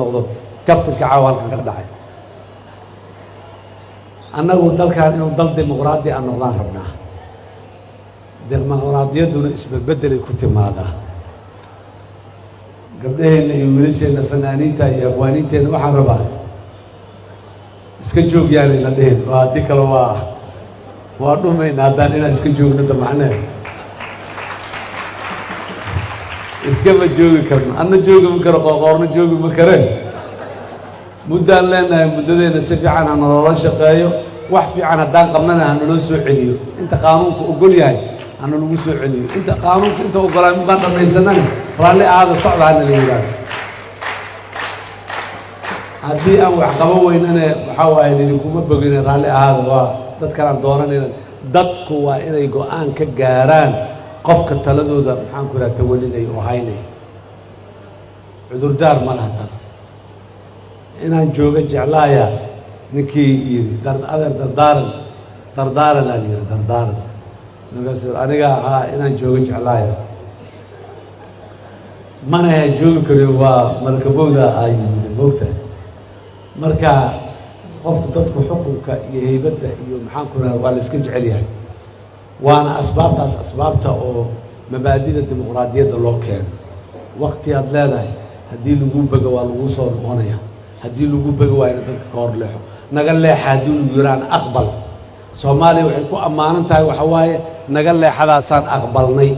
noqdo kaftanka caawankan ka dhacay annagu dalkan inuu dal dimuqraadi ah noqdaan rabnaa dimuqraadiyaduna isbedbedelay ku timaadaa gabdhaheenna iyo wiilasheenna fanaaniinta iyo abwaaniinteenna waxaan rabaa iska joog yaanay la dhehen waa haddii kale waa dhumayna haddaan inaan iska joogno damacnee iskama joogi karno anna joogi ma karo qoorna joogi ma kareen muddaan leenahay muddadeena si fiican ha naloola shaqeeyo wax fiican haddaan qabnana ha naloo soo celiyo inta qaanuunku ogol yahay ha nalagu soo celiyo inta qaanuunku inta ogolaay mukaan dhammaysanana raalli ahaada socda ha nala yidhaahdo haddii aan wax qaban weynana waxaa waaye idinkuma bogine raalli ahaada waa dad kalaan dooranayna dadku waa inay go-aan ka gaaraan qofka taladooda maxaan ku idhaha tawalinay oo haynay cudurdaar ma laha taas inaan jooga jeclaaya ninkii yidhi adeer dardaaran aan yidhi dardaaran markaas aniga ahaa inaan jooga jeclaaya mana ha joogi karin waa markabowda ay yimid moogtahay marka qofku dadku xukunka iyo heybadda iyo maxaan ku idhaha waa la iska jecel yahay waana asbaabtaas asbaabta oo mabaadida dimuqraadiyadda loo keeno waqti aad leedahay haddii lagu bego waa lagu soo noqonaya haddii lagu bego waa ina dadka ka hor leexo naga leexa haddii lagu yiraan aqbal soomaaliya waxay ku ammaanan tahay waxa waaye naga leexadaasaan aqbalnay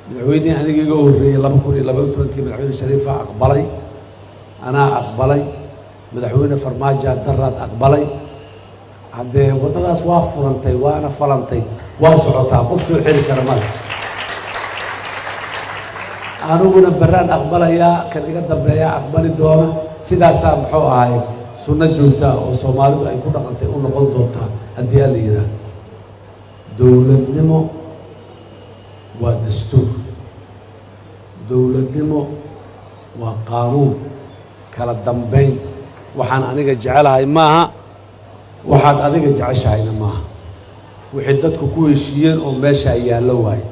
madaxweynihii aniga iga horreeyey 2022 madaxweyne shariifa aqbalay anaa aqbalay madaxweyne farmaajo daraad aqbalay haddee waddadaas waa furantay waana falantay waa socotaa qof soo xeli kara male aniguna baraan aqbalayaa kan iga dambeeyaa aqbali doona sidaasaa muxuu ahay sunno joogtaa oo soomaalidu ay ku dhaqantay u noqon doontaa haddii aan la yidhaah dowladnimo waa dastuur dowladnimo waa qaanuun kala dambayn waxaan aniga jecelahay maaha waxaad adiga jeceshahayna maaha wixii dadku ku heshiiyeen oo meesha ay yaallo waaye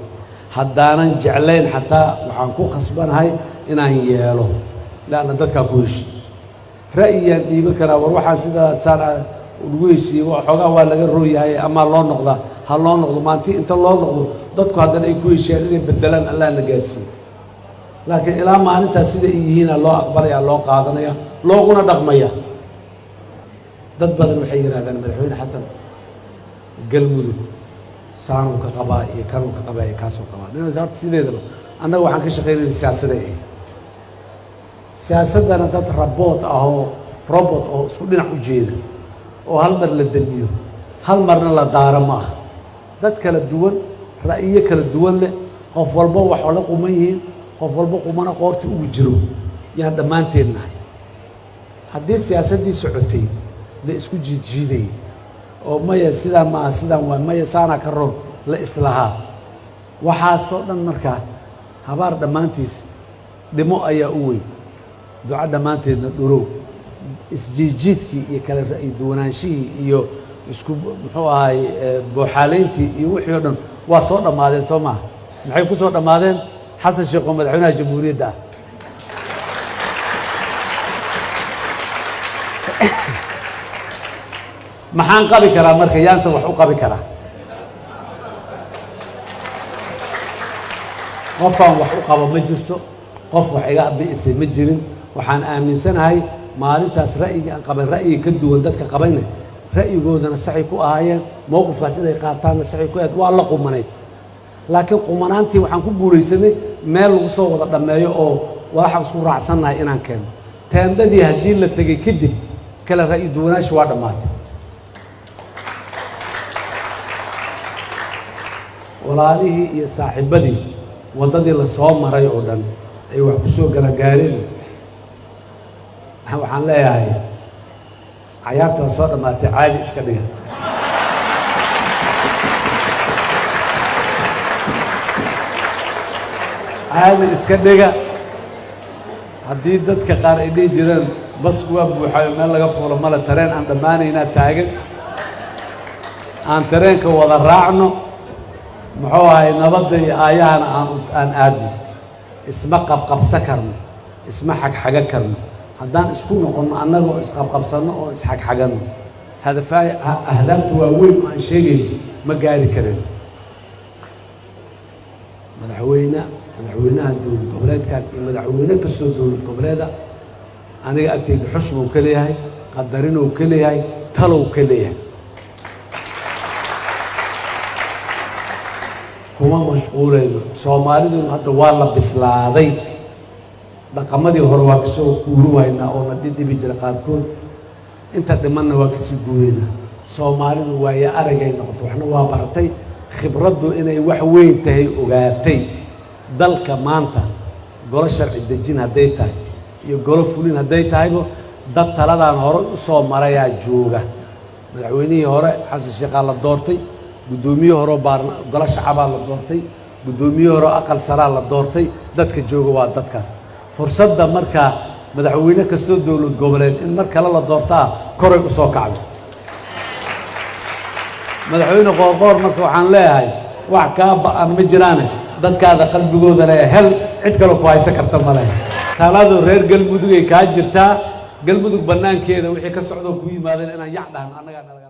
haddaanan jeclayn xataa waxaan ku khasbanahay inaan yeelo laanna dadkaa ku heshiiye ra'yiyaan dhiiban karaa war waxaan sidaa saan lagu heshiiyey xoogaa waa laga rooyahay amaa loo noqdaa ha loo noqdo maantii inta loo noqdo dadku haddana ay ku heshiiyaan inay bedelaan allah na gaarsiiyo laakiin ilaa maalintaas sida ay yihiina loo aqbalaya loo qaadanaya looguna dhaqmaya dad badan waxay yidhahdaan madaxweyne xasan galmudug saanuu ka qabaa iyo kanuu ka qabaa iyo kaasuu qabaa horta sideedaba annaga waxaan ka shaqaynayna siyaasaday ahayd siyaasaddana dad robot oo isku dhinac u jeeda oo hal mar la damiyo hal marna la daaro ma aha dad kala duwan ra'yiyo kala duwan leh qof walba wax la quman yihiin qof walba qumana qoorta ugu jiro yaan dhammaanteen nahay haddii siyaasaddii socotay la isku jiidjiidayay oo maya sidaan maaha sidaan waa maya saanaa ka ron la islahaa waxaasoo dhan markaa habaar dhammaantiis dhimo ayaa u weyn duco dhammaanteedna dhurow isjiidjiidkii iyo kala ra'yi duwanaanshihii iyo isku muxuu ahay booxaalayntii iyo wixii oo dhan waa soo dhammaadeen soo maaha maxay ku soo dhammaadeen xasan sheekh oo madaxweynaha jamhuuriyadda ah maxaan qabi karaa marka yaansan wax u qabi karaa qofaan wax u qabo ma jirto qof wax iga bi'isay ma jirin waxaan aaminsanahay maalintaas ra'yiga aan qabay ra'yiga ka duwan dadka qabayna ra'yigoodana saxay ku ahaayeen mowqifkaas inay qaataanna saxay ku ahayd waa la qumanayd laakiin qumanaantii waxaan ku guulaysanay meel lagu soo wada dhammeeyo oo waxaan isku raacsannahay inaan keeno teendadii haddii la tegey kadib kala ra'yi duwanaashi waa dhammaatay walaalihii iyo saaxiibadii waddadii la soo maray oo dhan ay wax ku soo galagaareen waxaan leeyahay cayaarta waa soo dhammaatay caadi iska dhiga caadi iska dhiga haddii dadka qaar ay dhihi jireen basku waa buuxayo meel laga fuulo male tareen aan dhammaanaynaa taagan aan tareenka wada raacno muxuu ahay nabadda iyo aayahana aan aadno isma qabqabsan karno isma xagxaga karno haddaan isku noqonno annagoo isqabqabsanno oo isxagxaganno ahdaafta waaweyn oo aan sheegayno ma gaari kareen madaxweynaha dowlad goboleedkan iyo madaxweyne kastoo dowlad goboleeda aniga agtayda xushbuu ka leeyahay qadarinuu ka leeyahay talow ka leeyahay kuma mashquulayno soomaaliduna hadda waa la bislaaday dhaqamadii hore waa kasoo guuruwaynaa oo la dhidhibi jira qaarkood inta dhimanna waa kasii guuraynaa soomaalidu waayo aragay noqoto waxna waa baratay khibraddu inay wax weyn tahay ogaatay dalka maanta golo sharci dejin hadday tahay iyo golo fulin hadday tahayba dad taladaan hore u soo marayaa jooga madaxweynihii hore xasan sheekhaa la doortay guddoomiyihii hore golo shacabaa la doortay guddoomiyihii hore aqal saraa la doortay dadka jooga waa dadkaas fursadda markaa madaxweyne kastoo dowlad goboleed in mar kale la doortaa koray u soo kacday madaxweyne qoorqoor marka waxaan leeyahay wax kaa ba'an ma jiraane dadkaada qalbigooda leh hel cid kaloo ku haysan karta ma leh taladu reer galmudug ay kaa jirtaa galmudug bannaankeeda wixii ka socdoo ku yimaadeen inaan yac dhahan annagaa